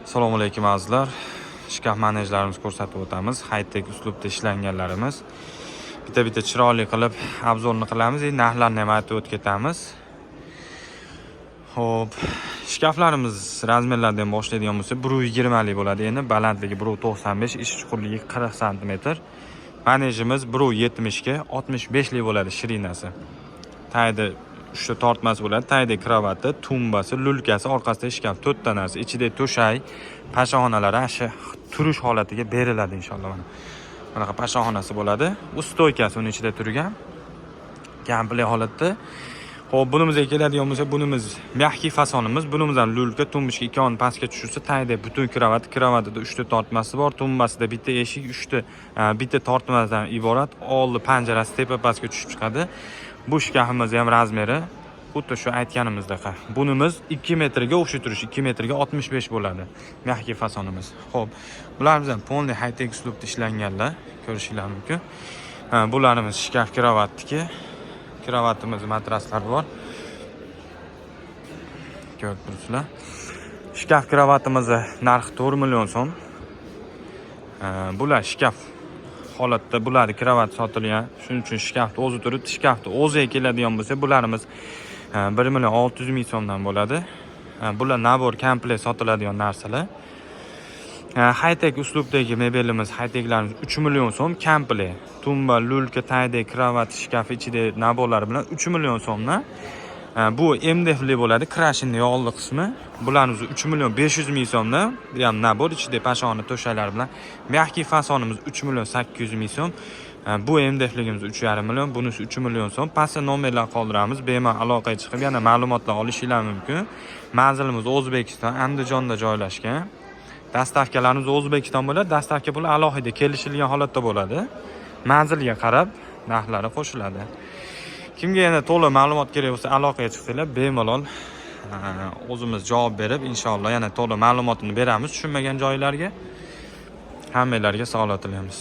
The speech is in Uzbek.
Assalomu alaykum azizlar. Shkaf manejlarimiz ko'rsatib o'tamiz. High-tech uslubda ishlanganlarimiz. Bitta chiroyli qilib obzorni qilamiz, narxlarni ham aytib o'tib ketamiz. Xo'p, shkaflarimiz razmerlardan boshlaydigan bo'lsa, 120 lik bo'ladi. Endi balandligi 195, ish chuqurligi 40 sm. Manejimiz 170 ga 65 lik bo'ladi shirinasi. Tayda uchta tortmasi bo'ladi. Tayda kravati, tumbasi, lulkasi, orqasida shkaf, 4 ta narsa. Ichida to'shay, pashaxonalari asha turish holatiga beriladi inshaalloh. Bunaqa pashaxonasi bo'ladi. U stoykasi uning ichida turgan. Komplet holatda. Xo'p, bunimizga keladigan bo'lsa, bunimiz mягкий fasonimiz. Bunimiz ham lulka, tumbushga ikkovini pastga tushirsa, tayda butun kravatida 3 ta tortmasi bor, tumbasida bitta eshik, 3 ta bitta tortmadan iborat. Oldi panjarasi tepa pastga tushib chiqadi. Bu shkafimiz ham razmeri xuddi shu aytganimizdek. Bunimiz 2 metrga o'xshab turishi, 2 metrga 65 bo'ladi. Mягкий fasonimiz. Xo'p, bularimiz ham polniy high-tech uslubda ishlanganlar, ko'rishingiz mumkin. Bularimiz shkaf kravatniki. Kravatimiz matraslari bor. Ko'rib turibsizlar. Shkaf kravatimiz narxi 4 million so'm. Bular shkaf holatda bularni kravat sotilgan. Shuning uchun shkafni o'zi turibdi. Shkafni o'ziga keladigan bo'lsa, bularimiz 1 million 600 ming so'mdan bo'ladi. Bular nabor komplet sotiladigan narsalar. High-tech uslubdagi mebelimiz, high-techlarimiz 3 million so'm komplet. Tumba, lulka, tayda, kravat, shkaf ichida naborlar bilan 3 million so'mdan. Bu MDFli bo'ladi, krashinni yog'li qismi. Bularimiz 3 million 500 ming so'mdan. Bu ham nabor ichida pashoni to'shaklar bilan. Mягкий fasonimiz 3 million 800 ming so'm. Bu MDFligimiz 3,5 million, bunisi 3 million so'm. Pastda nomerlar qoldiramiz. Bemalol aloqaga chiqib yana ma'lumotlar olishingiz mumkin. Manzilimiz O'zbekiston, Andijonda joylashgan. Dastavkalarimiz O'zbekiston bo'ladi. Dastavka puli alohida kelishilgan holatda bo'ladi. Manzilga qarab narxlari qo'shiladi. Kimga yana to'liq ma'lumot kerak bo'lsa, aloqaga chiqsanglar, bemalol o'zimiz javob berib, inshaalloh yana to'liq ma'lumotini beramiz tushunmagan joylarga. Hammalarga sog'lom tilaymiz.